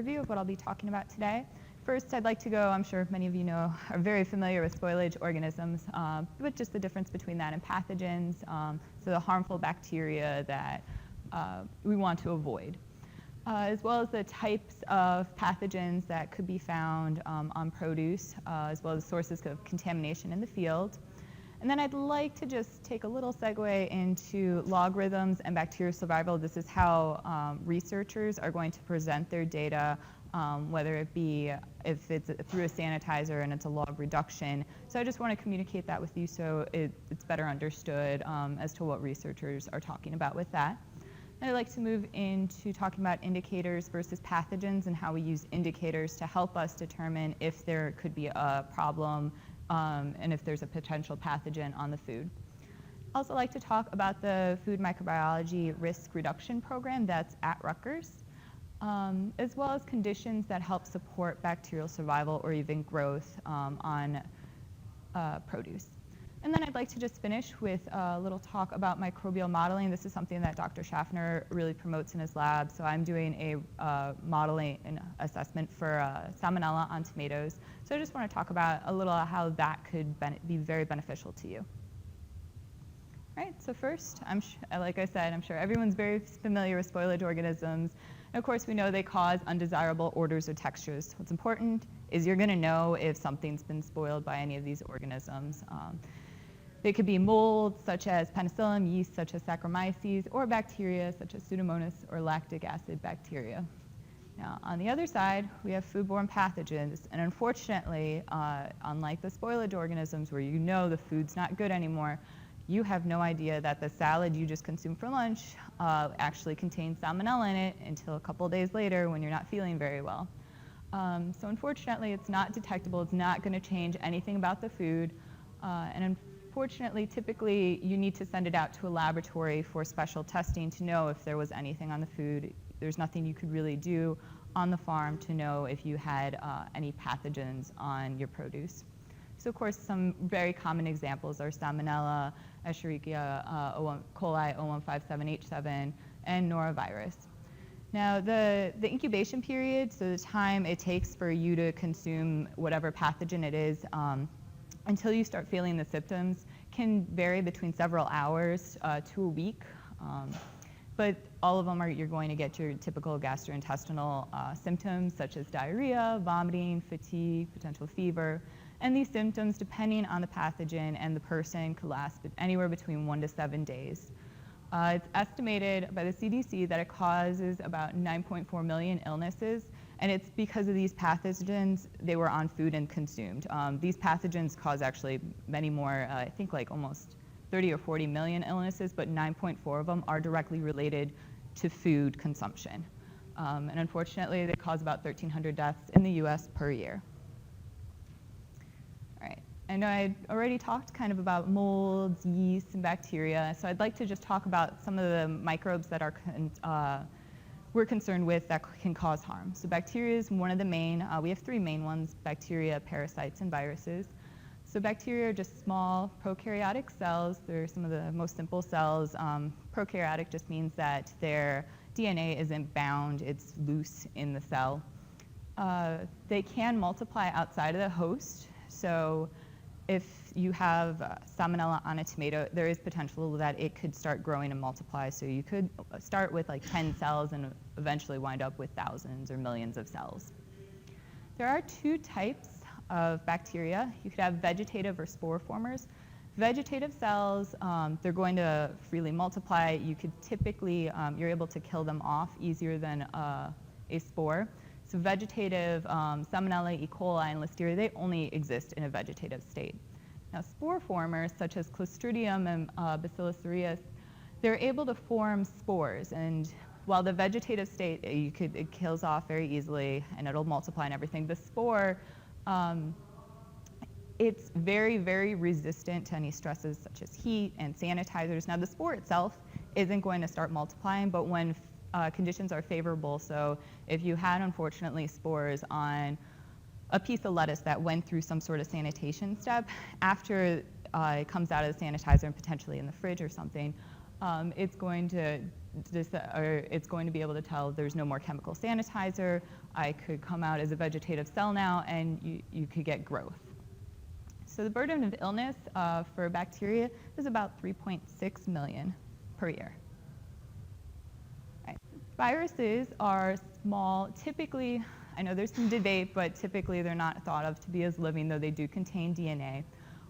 overview of what I'll be talking about today. First, I'd like to go, I'm sure many of you know, are very familiar with spoilage organisms, but just the difference between that and pathogens, so the harmful bacteria that we want to avoid, as well as the types of pathogens that could be found on produce, as well as sources of contamination in the field. And then I'd like to just take a little segue into logarithms and bacterial survival. This is how researchers are going to present their data, whether it be if it's through a sanitizer and it's a log reduction. So I just want to communicate that with you so it's better understood as to what researchers are talking about with that. And I'd like to move into talking about indicators versus pathogens and how we use indicators to help us determine if there could be a problem and if there's a potential pathogen on the food. I'd also like to talk about the Food Microbiology Risk Reduction Program that's at Rutgers, as well as conditions that help support bacterial survival or even growth on produce. And then I'd like to just finish with a little talk about microbial modeling. This is something that Dr. Schaffner really promotes in his lab. So I'm doing a modeling and assessment for Salmonella on tomatoes. So I just want to talk about a little how that could be very beneficial to you. All right, so first, like I said, I'm sure everyone's very familiar with spoilage organisms. And of course, we know they cause undesirable odors or textures. What's important is you're going to know if something's been spoiled by any of these organisms. They could be molds, such as penicillium, yeast, such as Saccharomyces, or bacteria, such as Pseudomonas or lactic acid bacteria. Now, on the other side, we have foodborne pathogens, and unfortunately, unlike the spoilage organisms where you know the food's not good anymore, you have no idea that the salad you just consumed for lunch actually contains salmonella in it until a couple days later when you're not feeling very well. So unfortunately, it's not detectable. It's not going to change anything about the food, and unfortunately, typically, you need to send it out to a laboratory for special testing to know if there was anything on the food. There's nothing you could really do on the farm to know if you had any pathogens on your produce. So, of course, some very common examples are Salmonella, Escherichia coli 0157H7, and Norovirus. Now, the incubation period, so the time it takes for you to consume whatever pathogen it is, until you start feeling the symptoms can vary between several hours to a week. But all of them you're going to get your typical gastrointestinal symptoms such as diarrhea, vomiting, fatigue, potential fever. And these symptoms, depending on the pathogen and the person, could last anywhere between 1 to 7 days. It's estimated by the CDC that it causes about 9.4 million illnesses. And it's because of these pathogens, they were on food and consumed. These pathogens cause actually many more, I think like almost 30 or 40 million illnesses, but 9.4 of them are directly related to food consumption. And unfortunately, they cause about 1,300 deaths in the US per year. All right, I know I already talked kind of about molds, yeast, and bacteria, so I'd like to just talk about some of the microbes that are we're concerned with that can cause harm. So bacteria is one of the main, we have 3 main ones: bacteria, parasites, and viruses. So bacteria are just small prokaryotic cells. They're some of the most simple cells. Prokaryotic just means that their DNA isn't bound, it's loose in the cell. They can multiply outside of the host. So if you have Salmonella on a tomato, there is potential that it could start growing and multiply. So you could start with like 10 cells and eventually wind up with thousands or millions of cells. There are 2 types of bacteria. You could have vegetative or spore formers. Vegetative cells, they're going to freely multiply. You could typically, you're able to kill them off easier than a spore. So vegetative Salmonella, E. coli, and Listeria, they only exist in a vegetative state. Now, spore formers, such as Clostridium and Bacillus cereus, they're able to form spores. And while the vegetative state, it kills off very easily, and it'll multiply and everything, the spore, it's very, very resistant to any stresses such as heat and sanitizers. Now, the spore itself isn't going to start multiplying, but when conditions are favorable, so if you had, unfortunately, spores on a piece of lettuce that went through some sort of sanitation step, after it comes out of the sanitizer and potentially in the fridge or something, it's going to it's going to be able to tell there's no more chemical sanitizer. I could come out as a vegetative cell now, and you could get growth. So the burden of illness for bacteria is about 3.6 million per year. Right. Viruses are small. Typically, I know there's some debate, but typically they're not thought of to be as living, though they do contain DNA.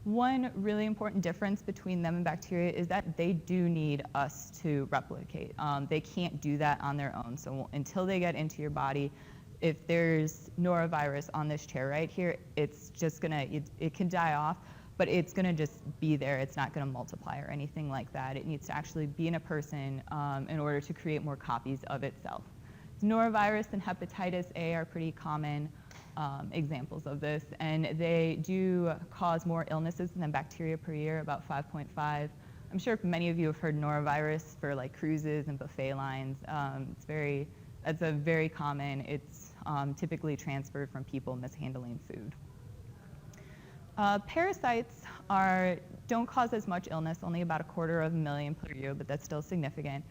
One really important difference between them and bacteria is that they do need us to replicate. They can't do that on their own. So until they get into your body, if there's norovirus on this chair right here, it's just gonna, it can die off, but it's gonna just be there. It's not gonna multiply or anything like that. It needs to actually be in a person in order to create more copies of itself. Norovirus and hepatitis A are pretty common examples of this, and they do cause more illnesses than bacteria per year, about 5.5. I'm sure many of you have heard norovirus for like cruises and buffet lines. That's a very common. It's typically transferred from people mishandling food. Parasites don't cause as much illness, only about 250,000 per year, but that's still significant.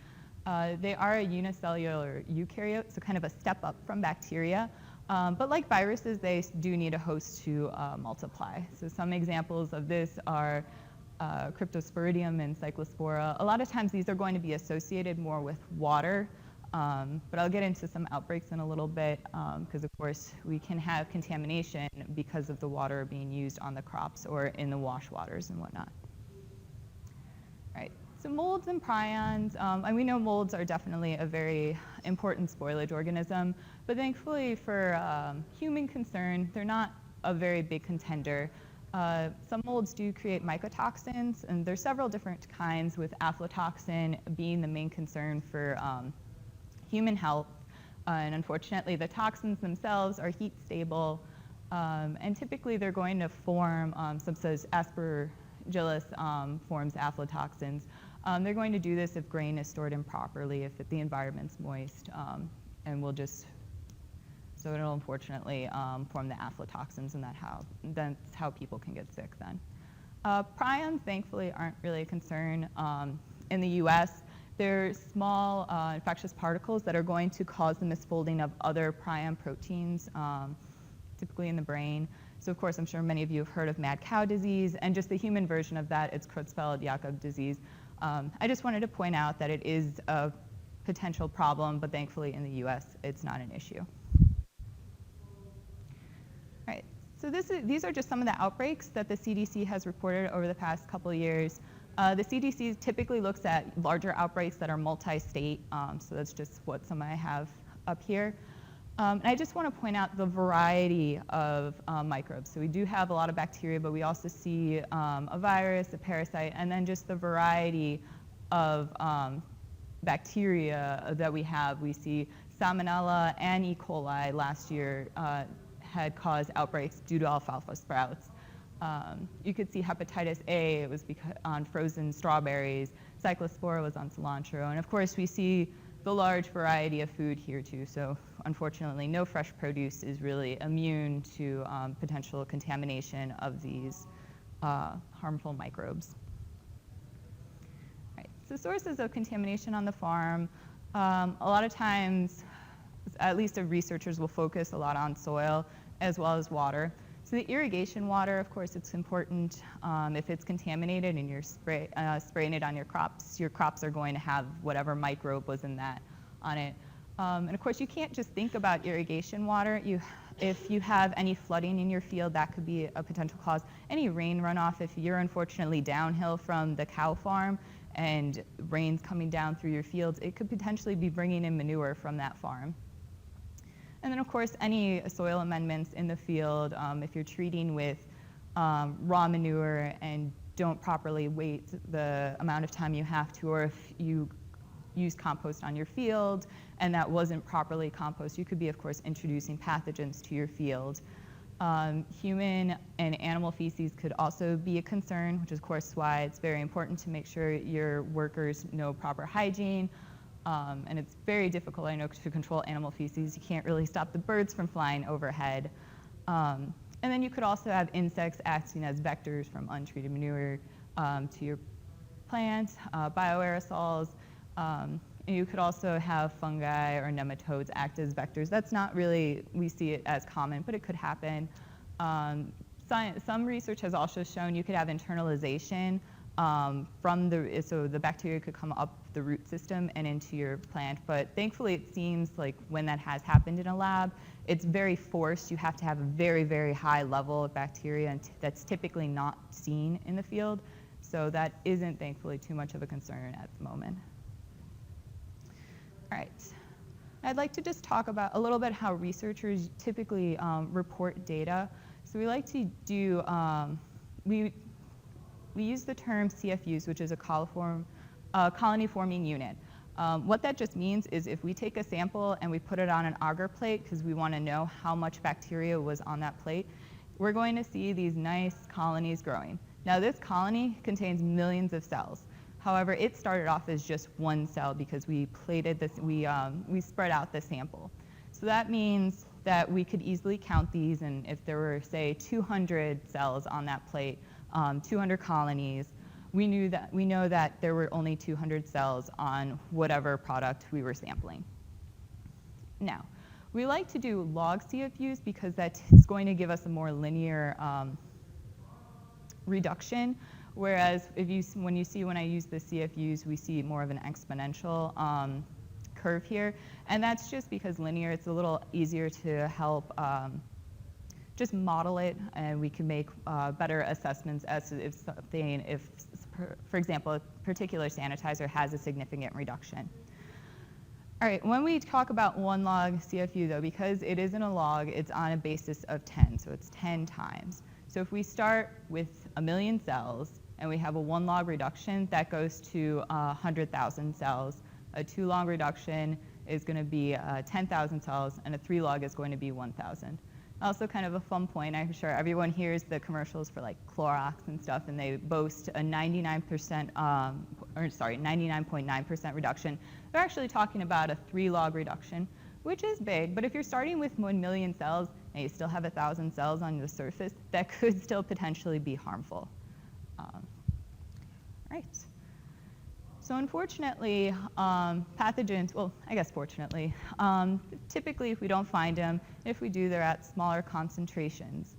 They are a unicellular eukaryote, so kind of a step up from bacteria. But like viruses, they do need a host to multiply. So some examples of this are Cryptosporidium and Cyclospora. A lot of times these are going to be associated more with water, but I'll get into some outbreaks in a little bit because of course we can have contamination because of the water being used on the crops or in the wash waters and whatnot. Right. So molds and prions, and we know molds are definitely a very important spoilage organism, but thankfully for human concern, they're not a very big contender. Some molds do create mycotoxins, and there's several different kinds, with aflatoxin being the main concern for human health. And unfortunately, the toxins themselves are heat stable, and typically they're going to form, some says aspergillus forms aflatoxins. They're going to do this if grain is stored improperly, if the environment's moist, and so it'll unfortunately form the aflatoxins, and that's how people can get sick then. Prions, thankfully, aren't really a concern. In the US, they're small infectious particles that are going to cause the misfolding of other prion proteins, typically in the brain. So of course, I'm sure many of you have heard of mad cow disease, and just the human version of that, it's Creutzfeldt-Jakob disease. I just wanted to point out that it is a potential problem, but thankfully in the US, it's not an issue. All right, so these are just some of the outbreaks that the CDC has reported over the past couple of years. The CDC typically looks at larger outbreaks that are multi-state, so that's just what some I have up here. And I just want to point out the variety of microbes. So we do have a lot of bacteria, but we also see a virus, a parasite, and then just the variety of bacteria that we have. We see Salmonella and E. coli last year had caused outbreaks due to alfalfa sprouts. You could see hepatitis A, it was on frozen strawberries. Cyclospora was on cilantro. And of course, we see the large variety of food here too. So unfortunately, no fresh produce is really immune to potential contamination of these harmful microbes. Right. So sources of contamination on the farm, a lot of times, at least researchers will focus a lot on soil as well as water. So the irrigation water, of course, it's important. If it's contaminated and you're spraying it on your crops are going to have whatever microbe was in that on it. And of course, you can't just think about irrigation water. If you have any flooding in your field, that could be a potential cause. Any rain runoff, if you're unfortunately downhill from the cow farm and rain's coming down through your fields, it could potentially be bringing in manure from that farm. And then, of course, any soil amendments in the field, if you're treating with raw manure and don't properly wait the amount of time you have to, or if you use compost on your field and that wasn't properly composted, you could be, of course, introducing pathogens to your field. Human and animal feces could also be a concern, which is, of course, why it's very important to make sure your workers know proper hygiene. And it's very difficult, I know, to control animal feces. You can't really stop the birds from flying overhead. And then you could also have insects acting as vectors from untreated manure to your plants, bioaerosols, and you could also have fungi or nematodes act as vectors. That's not really, we see it as common, but it could happen. Some research has also shown you could have internalization so the bacteria could come up the root system and into your plant, but thankfully it seems like when that has happened in a lab, it's very forced. You have to have a very, very high level of bacteria, and that's typically not seen in the field, so that isn't thankfully too much of a concern at the moment. All right. I'd like to just talk about a little bit how researchers typically report data. So we like to do, we use the term CFUs, which is a colony forming unit. What that just means is if we take a sample and we put it on an agar plate because we want to know how much bacteria was on that plate, we're going to see these nice colonies growing. Now this colony contains millions of cells. However, it started off as just one cell because we plated this, we spread out the sample. So that means that we could easily count these, and if there were, say, 200 cells on that plate, 200 colonies, we know that there were only 200 cells on whatever product we were sampling. Now, we like to do log CFUs because that's going to give us a more linear reduction. Whereas when I use the CFUs, we see more of an exponential curve here. And that's just because linear, it's a little easier to help just model it, and we can make better assessments as to if, for example, a particular sanitizer has a significant reduction. All right, when we talk about one log CFU though, because it isn't a log, it's on a basis of 10, so it's 10 times. So if we start with 1 million cells and we have a 1 log reduction, that goes to 100,000 cells. A 2 log reduction is going to be 10,000 cells, and a 3 log is going to be 1,000. Also kind of a fun point, I'm sure everyone hears the commercials for like Clorox and stuff, and they boast a 99.9% reduction. They're actually talking about a 3 log reduction, which is big, but if you're starting with 1 million cells and you still have 1,000 cells on the surface, that could still potentially be harmful. Right. So unfortunately, pathogens, well, I guess fortunately, typically if we don't find them, if we do, they're at smaller concentrations.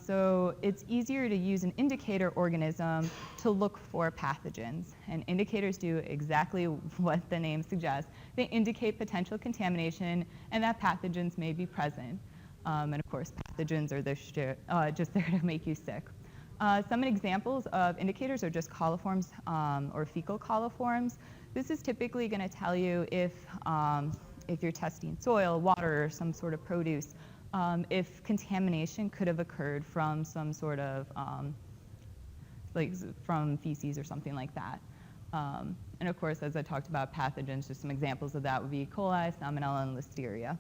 So it's easier to use an indicator organism to look for pathogens. And indicators do exactly what the name suggests. They indicate potential contamination and that pathogens may be present. And of course, pathogens are just there to make you sick. Some examples of indicators are just coliforms or fecal coliforms. This is typically going to tell you if you're testing soil, water, or some sort of produce, if contamination could have occurred from some sort of, like from feces or something like that. And of course, as I talked about pathogens, just some examples of that would be E. coli, Salmonella, and Listeria.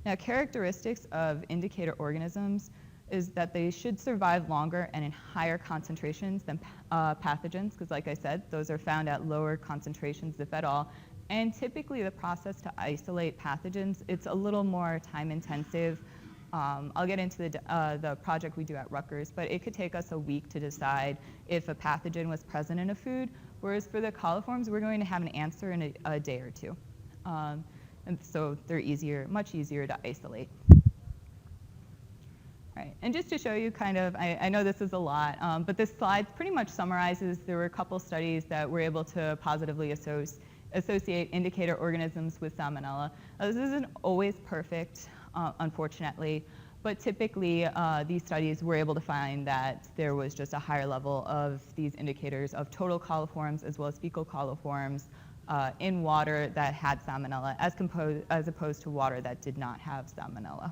Now, characteristics of indicator organisms is that they should survive longer and in higher concentrations than pathogens, because like I said, those are found at lower concentrations, if at all. And typically the process to isolate pathogens, it's a little more time intensive. I'll get into the project we do at Rutgers, but it could take us a week to decide if a pathogen was present in a food, whereas for the coliforms, we're going to have an answer in a day or two. And so they're much easier to isolate. Right. And just to show you kind of, I know this is a lot, but this slide pretty much summarizes, there were a couple studies that were able to positively associate indicator organisms with Salmonella. This isn't always perfect, unfortunately, but typically these studies were able to find that there was just a higher level of these indicators of total coliforms as well as fecal coliforms in water that had Salmonella as opposed to water that did not have Salmonella.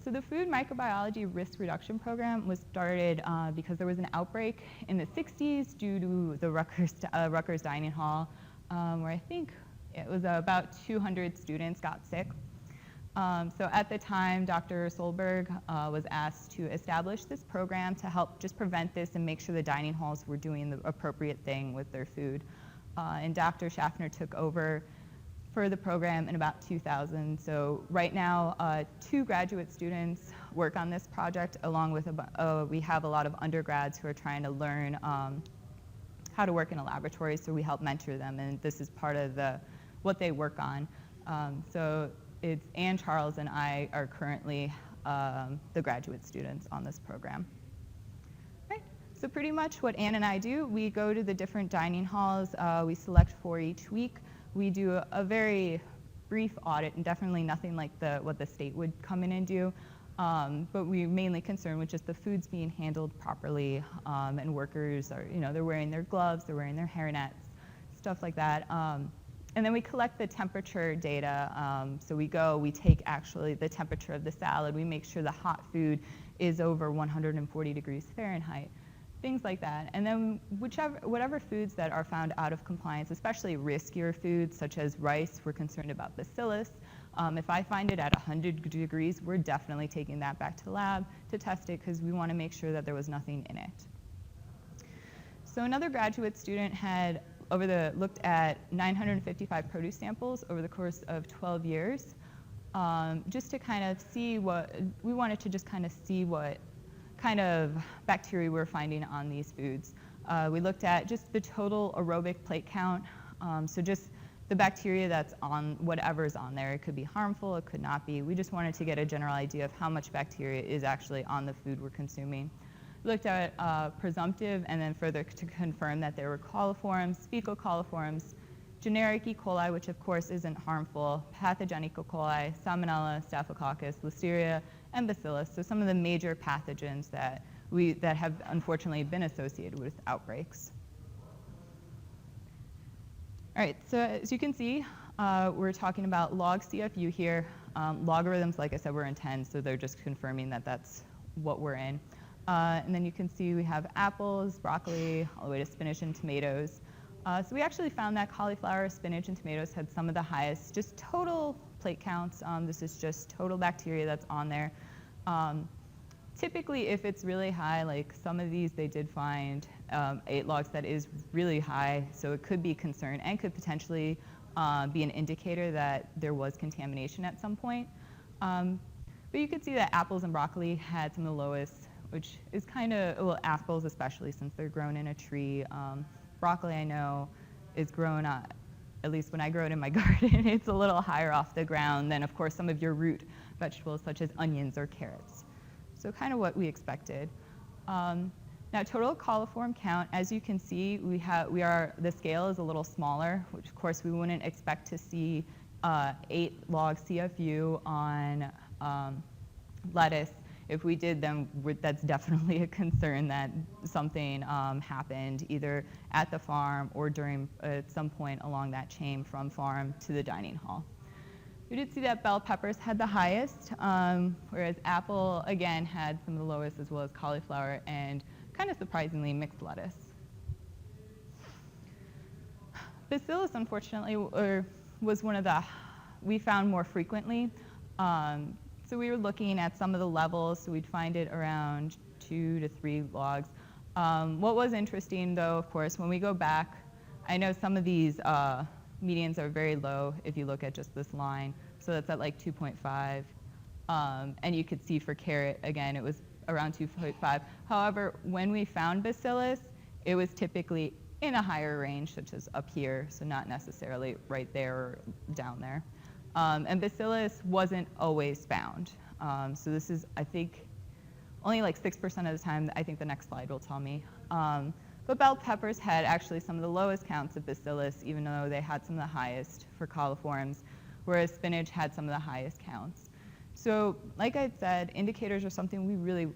So the Food Microbiology Risk Reduction Program was started because there was an outbreak in the 60s due to the Rutgers Dining Hall, where I think it was about 200 students got sick. So at the time, Dr. Solberg was asked to establish this program to help just prevent this and make sure the dining halls were doing the appropriate thing with their food. And Dr. Schaffner took over for the program in about 2000. So right now, 2 graduate students work on this project, along with we have a lot of undergrads who are trying to learn how to work in a laboratory, so we help mentor them, and this is part of what they work on. So it's Ann, Charles, and I are currently the graduate students on this program. Right. So pretty much what Ann and I do, we go to the different dining halls. We select 4 each week. We do a very brief audit, and definitely nothing like what the state would come in and do. But we're mainly concerned with just the foods being handled properly, and workers are, they're wearing their gloves, they're wearing their hairnets, stuff like that. And then we collect the temperature data. So we take actually the temperature of the salad. We make sure the hot food is over 140 degrees Fahrenheit, things like that. And then whatever foods that are found out of compliance, especially riskier foods such as rice, we're concerned about bacillus. If I find it at 100 degrees, we're definitely taking that back to the lab to test it because we want to make sure that there was nothing in it. So another graduate student had looked at 955 produce samples over the course of 12 years, just to kind of see what kind of bacteria we're finding on these foods. We looked at just the total aerobic plate count, so just the bacteria that's on whatever's on there. It could be harmful, it could not be. We just wanted to get a general idea of how much bacteria is actually on the food we're consuming. We looked at presumptive and then further to confirm that there were coliforms, fecal coliforms, generic E. coli, which of course isn't harmful, pathogenic E. coli, salmonella, staphylococcus, listeria, and bacillus. So some of the major pathogens that have unfortunately been associated with outbreaks. All right, so as you can see, we're talking about log CFU here. Logarithms, like I said, were in 10, so they're just confirming that that's what we're in. And then you can see we have apples, broccoli, all the way to spinach and tomatoes. So we actually found that cauliflower, spinach, and tomatoes had some of the highest just total plate counts. This is just total bacteria that's on there. Typically, if it's really high, like some of these, they did find 8 logs that is really high, so it could be concern and could potentially be an indicator that there was contamination at some point. But you could see that apples and broccoli had some of the lowest, which is kind of, well, apples especially since they're grown in a tree. Broccoli, I know, is grown, at least when I grow it in my garden, it's a little higher off the ground than, of course, some of your root vegetables such as onions or carrots. So kind of what we expected. Now total coliform count, as you can see, the scale is a little smaller, which of course we wouldn't expect to see 8 log CFU on lettuce. If we did, then that's definitely a concern that something happened either at the farm or at some point along that chain from farm to the dining hall. We did see that bell peppers had the highest, whereas apple, again, had some of the lowest, as well as cauliflower, and kind of surprisingly, mixed lettuce. Bacillus, unfortunately, was one of we found more frequently. So we were looking at some of the levels, so we'd find it around 2 to 3 logs. What was interesting, though, of course, when we go back, I know some of these medians are very low if you look at just this line. So that's at like 2.5. And you could see for carrot, again, it was around 2.5. However, when we found bacillus, it was typically in a higher range, such as up here, so not necessarily right there or down there. And bacillus wasn't always found. So this is, I think, only like 6% of the time. I think the next slide will tell me. But bell peppers had actually some of the lowest counts of bacillus, even though they had some of the highest for coliforms, whereas spinach had some of the highest counts. So like I said, indicators are something we really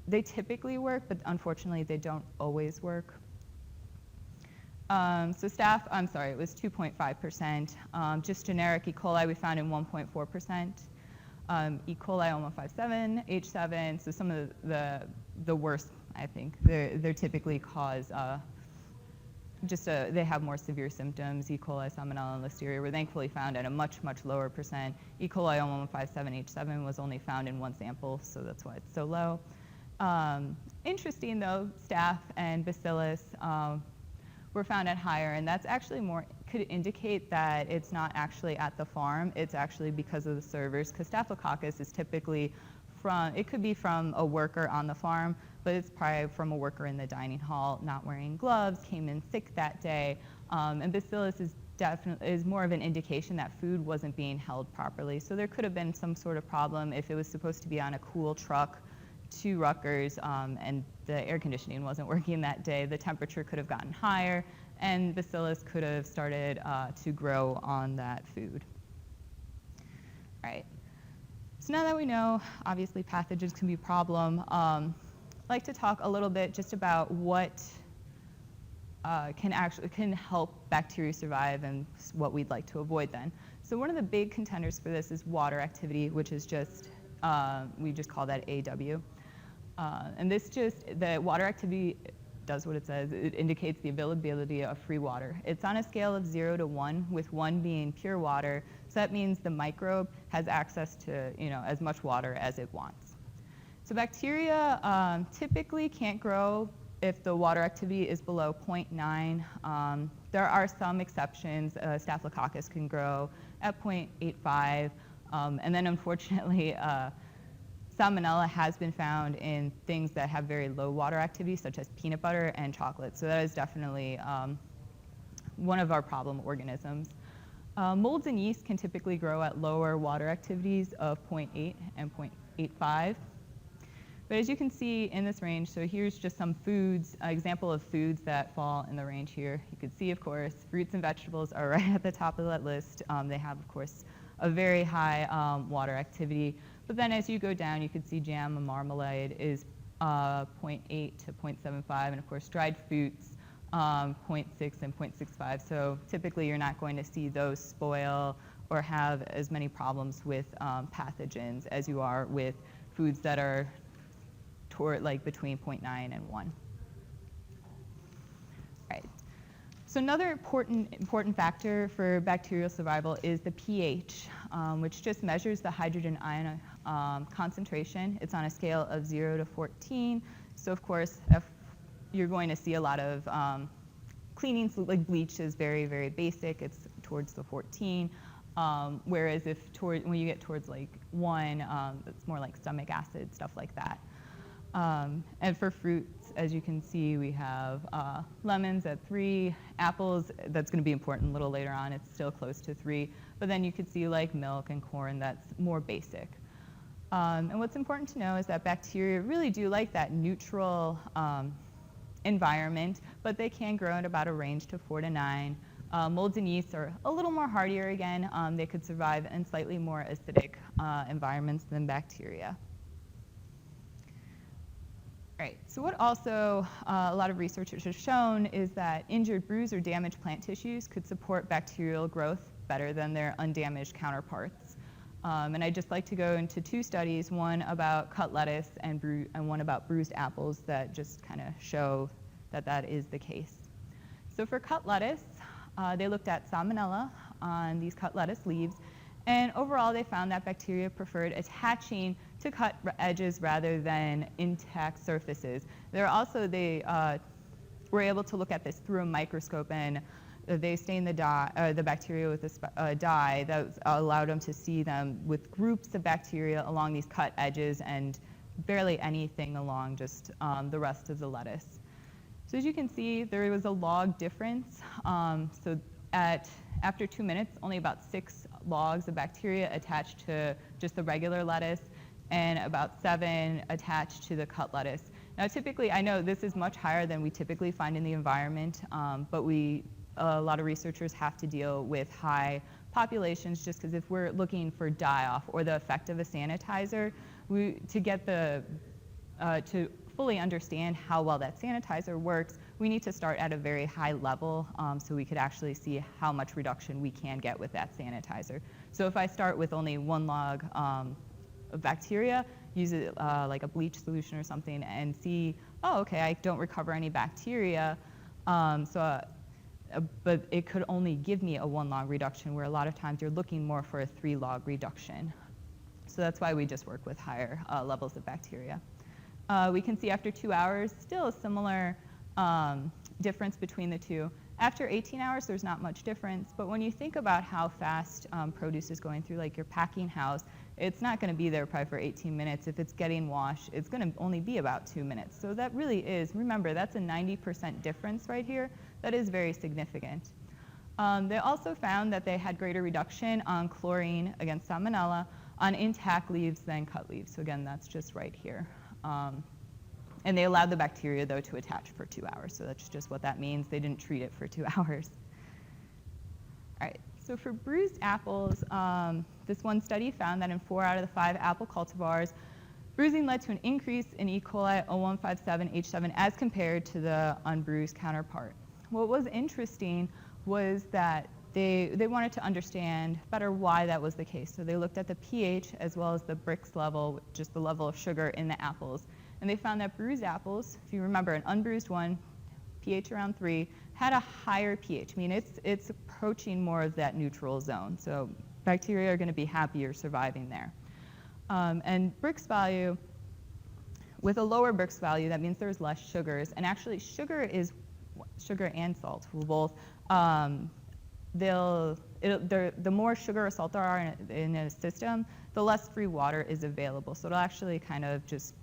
they typically work, but unfortunately they don't always work. So staph, I'm sorry, it was 2.5%. Just generic E. coli we found in 1.4%. E. coli 1.57, H7, so some of the worst, I think. They're typically cause they have more severe symptoms. E. coli, salmonella, and listeria were thankfully found at a much, much lower percent. E. coli 1.57, H7 was only found in 1 sample, so that's why it's so low. Interesting though, staph and bacillus were found at higher, and that's actually could indicate that it's not actually at the farm, it's actually because of the servers, because staphylococcus is typically it could be from a worker on the farm, but it's probably from a worker in the dining hall not wearing gloves, came in sick that day. And bacillus is more of an indication that food wasn't being held properly. So there could have been some sort of problem if it was supposed to be on a cool truck to Rutgers and the air conditioning wasn't working that day. The temperature could have gotten higher and bacillus could have started to grow on that food. All right. So now that we know, obviously, pathogens can be a problem, I'd like to talk a little bit just about what can help bacteria survive and what we'd like to avoid then. So one of the big contenders for this is water activity, which is just, we just call that AW. And the water activity does what it says. It indicates the availability of free water. It's on a scale of 0 to 1, with 1 being pure water. So that means the microbe has access to as much water as it wants. So bacteria typically can't grow if the water activity is below 0.9. There are some exceptions. Staphylococcus can grow at 0.85. And then unfortunately, Salmonella has been found in things that have very low water activity, such as peanut butter and chocolate. So that is definitely one of our problem organisms. Molds and yeast can typically grow at lower water activities of 0.8 and 0.85. But as you can see in this range, so here's just some foods, example of foods that fall in the range here. You can see, of course, fruits and vegetables are right at the top of that list. They have, of course, a very high water activity. But then as you go down, you can see jam and marmalade is 0.8 to 0.75, and of course dried fruits 0.6 and 0.65. So typically you're not going to see those spoil or have as many problems with pathogens as you are with foods that are between 0.9 and 1. Right. So another important factor for bacterial survival is the pH, which just measures the hydrogen ion concentration. It's on a scale of 0 to 14. So of course, if you're going to see a lot of cleaning, like bleach is very, very basic. It's towards the 14. Whereas when you get towards like 1, it's more like stomach acid, stuff like that. And for fruits, as you can see, we have lemons at 3, apples, that's going to be important a little later on, it's still close to 3, but then you could see like milk and corn, that's more basic. And what's important to know is that bacteria really do like that neutral environment, but they can grow at about a range to 4 to 9. Molds and yeasts are a little more hardier again. They could survive in slightly more acidic environments than bacteria. Right. So what also a lot of researchers have shown is that injured, bruised, or damaged plant tissues could support bacterial growth better than their undamaged counterparts. And I'd just like to go into 2 studies, one about cut lettuce and one about bruised apples that just kind of show that that is the case. So for cut lettuce, they looked at salmonella on these cut lettuce leaves, and overall they found that bacteria preferred attaching to cut edges rather than intact surfaces. They were able to look at this through a microscope, and they stained the bacteria with a dye that allowed them to see them with groups of bacteria along these cut edges and barely anything along just the rest of the lettuce. So as you can see, there was a log difference. After 2 minutes, only about 6 logs of bacteria attached to just the regular lettuce, and about 7 attached to the cut lettuce. Now typically, I know this is much higher than we typically find in the environment, but a lot of researchers have to deal with high populations just because if we're looking for die-off or the effect of a sanitizer, to fully understand how well that sanitizer works, we need to start at a very high level so we could actually see how much reduction we can get with that sanitizer. So if I start with only 1 log of bacteria, use it like a bleach solution or something and see, oh, okay, I don't recover any bacteria, but it could only give me a 1 log reduction, where a lot of times you're looking more for a 3 log reduction. So that's why we just work with higher levels of bacteria. We can see after 2 hours, still a similar difference between the two. After 18 hours, there's not much difference, but when you think about how fast produce is going through like your packing house, it's not going to be there probably for 18 minutes. If it's getting washed, it's going to only be about 2 minutes. So that really is, remember, that's a 90% difference right here. That is very significant. They also found that they had greater reduction on chlorine against Salmonella on intact leaves than cut leaves. So again, that's just right here. And they allowed the bacteria, though, to attach for 2 hours. So that's just what that means. They didn't treat it for 2 hours. All right. So for bruised apples, this one study found that in 4 out of the 5 apple cultivars, bruising led to an increase in E. coli 0157H7 as compared to the unbruised counterpart. What was interesting was that they wanted to understand better why that was the case. So they looked at the pH as well as the Brix level, just the level of sugar in the apples. And they found that bruised apples, if you remember, an unbruised one, pH around 3, had a higher pH. I mean, it's approaching more of that neutral zone. So bacteria are going to be happier surviving there. And Brix value, with a lower Brix value, that means there's less sugars. And actually, sugar and salt will both, the more sugar or salt there are in a system, the less free water is available. So it'll actually kind of just,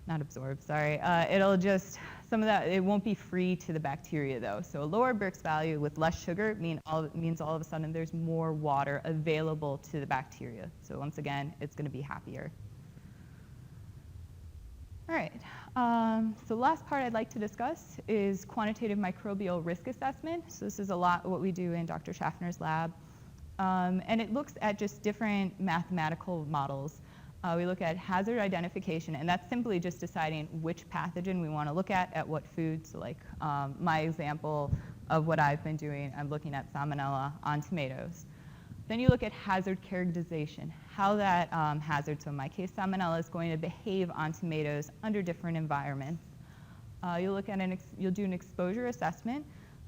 not absorb, sorry. It'll just, some of that, it won't be free to the bacteria though. So a lower Brix value with less sugar means all of a sudden there's more water available to the bacteria. So once again, it's going to be happier. All right, so the last part I'd like to discuss is quantitative microbial risk assessment. So this is a lot what we do in Dr. Schaffner's lab. And it looks at just different mathematical models. We look at hazard identification, and that's simply just deciding which pathogen we want to look at what food. So like my example of what I've been doing, I'm looking at Salmonella on tomatoes. Then you look at hazard characterization, how that hazard, so in my case Salmonella, is going to behave on tomatoes under different environments. You'll do an exposure assessment,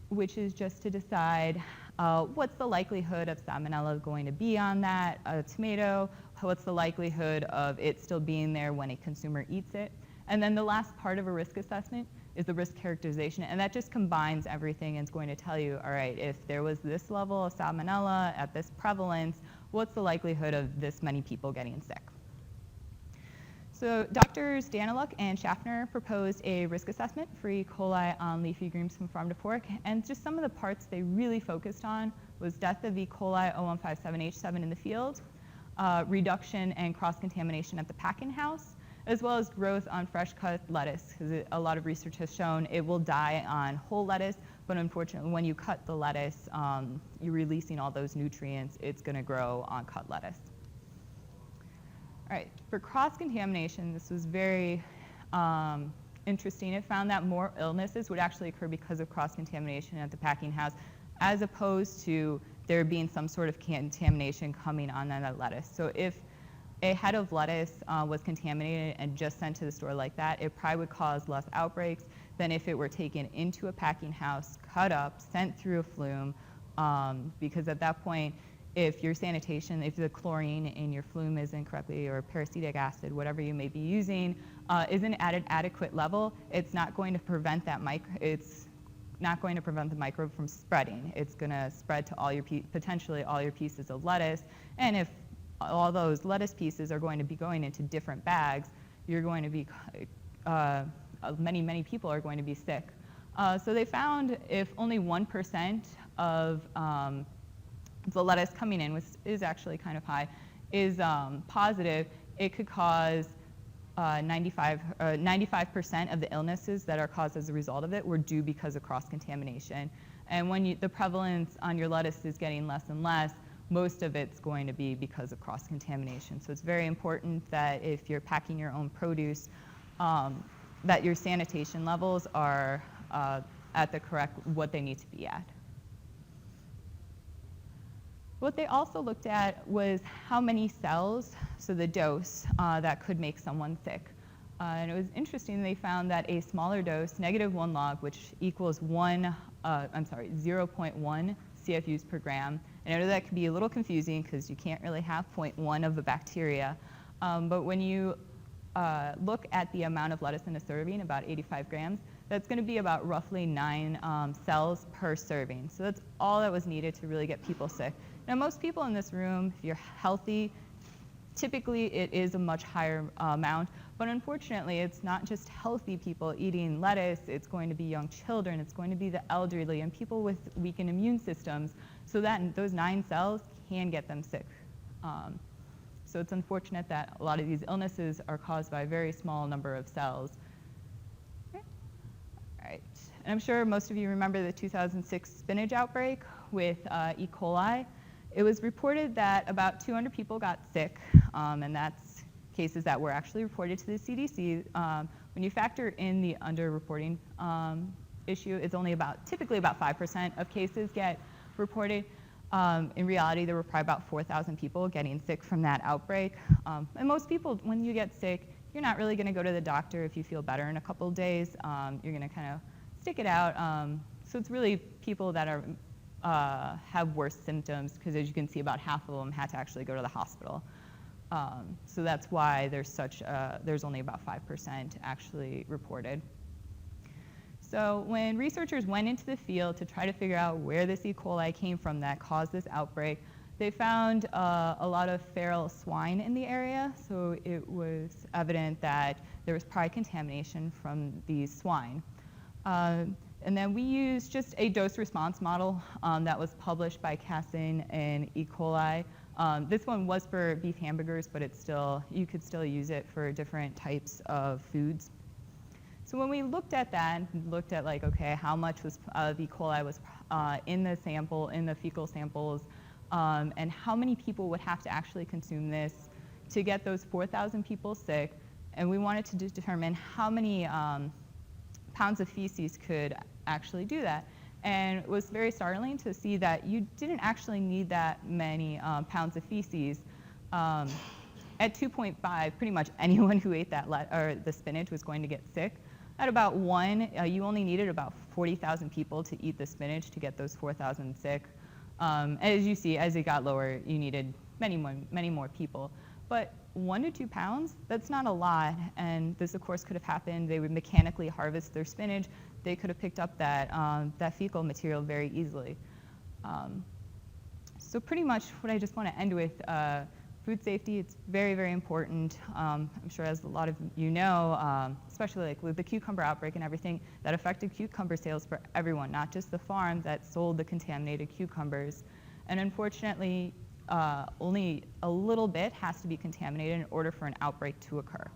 which is just to decide what's the likelihood of Salmonella going to be on that tomato, what's the likelihood of it still being there when a consumer eats it. And then the last part of a risk assessment is the risk characterization, and that just combines everything and is going to tell you, all right, if there was this level of Salmonella at this prevalence, what's the likelihood of this many people getting sick? So Drs. Daniluk and Schaffner proposed a risk assessment for E. coli on leafy greens from farm to fork, and just some of the parts they really focused on was death of E. coli 0157H7 in the field, reduction and cross-contamination at the packing house, as well as growth on fresh-cut lettuce, because a lot of research has shown it will die on whole lettuce, but unfortunately when you cut the lettuce, you're releasing all those nutrients. It's going to grow on cut lettuce. All right, for cross-contamination, this was very interesting. It found that more illnesses would actually occur because of cross-contamination at the packing house, as opposed to there being some sort of contamination coming on that lettuce. So if a head of lettuce was contaminated and just sent to the store like that, it probably would cause less outbreaks than if it were taken into a packing house, cut up, sent through a flume, because at that point, if your sanitation, if the chlorine in your flume isn't correctly, or peracetic acid, whatever you may be using, isn't at an adequate level, it's not going to prevent that it's not going to prevent the microbe from spreading. It's going to spread to all your potentially all your pieces of lettuce, and if all those lettuce pieces are going to be going into different bags, you're going to be, many people are going to be sick. So they found if only 1% of the lettuce coming in, which is actually kind of high, is positive, it could cause 95% of the illnesses that are caused as a result of it were due because of cross-contamination. And when the prevalence on your lettuce is getting less and less, most of it's going to be because of cross-contamination. So it's very important that if you're packing your own produce, that your sanitation levels are at the correct, what they need to be at. What they also looked at was how many cells, so the dose, that could make someone sick. And it was interesting, they found that a smaller dose, -1 log, which equals 0.1 CFUs per gram. And I know that can be a little confusing because you can't really have 0.1 of a bacteria. But when you look at the amount of lettuce in a serving, about 85 grams, that's going to be about roughly 9 cells per serving. So that's all that was needed to really get people sick. Now, most people in this room, if you're healthy, Typically, it is a much higher amount, but unfortunately, it's not just healthy people eating lettuce. It's going to be young children. It's going to be the elderly and people with weakened immune systems, so that those 9 cells can get them sick. So it's unfortunate that a lot of these illnesses are caused by a very small number of cells. Okay. All right. And I'm sure most of you remember the 2006 spinach outbreak with E. coli. It was reported that about 200 people got sick, and that's cases that were actually reported to the CDC. When you factor in the underreporting issue, it's only typically about 5% of cases get reported. In reality, there were probably about 4,000 people getting sick from that outbreak. And most people, when you get sick, you're not really going to go to the doctor if you feel better in a couple of days. You're going to kind of stick it out. So it's really people that are have worse symptoms, because as you can see, about half of them had to actually go to the hospital. So that's why there's only about 5% actually reported. So when researchers went into the field to try to figure out where this E. coli came from that caused this outbreak, they found a lot of feral swine in the area. So it was evident that there was probably contamination from these swine. And then we used just a dose-response model that was published by Cassin and E. coli. This one was for beef hamburgers, but you could still use it for different types of foods. So when we looked at that, looked at like, okay, how much of E. coli was in the sample, in the fecal samples, and how many people would have to actually consume this to get those 4,000 people sick, and we wanted to determine how many pounds of feces could actually do that. And it was very startling to see that you didn't actually need that many pounds of feces. At 2.5, pretty much anyone who ate the spinach was going to get sick. At about 1, you only needed about 40,000 people to eat the spinach to get those 4,000 sick. As you see, as it got lower, you needed many more people. But 1 to 2 pounds, that's not a lot. And this, of course, could have happened. They would mechanically harvest their spinach. They could have picked up that fecal material very easily. So pretty much what I just want to end with, food safety, it's very, very important. I'm sure as a lot of you know, especially like with the cucumber outbreak and everything, that affected cucumber sales for everyone, not just the farm that sold the contaminated cucumbers. And unfortunately, only a little bit has to be contaminated in order for an outbreak to occur.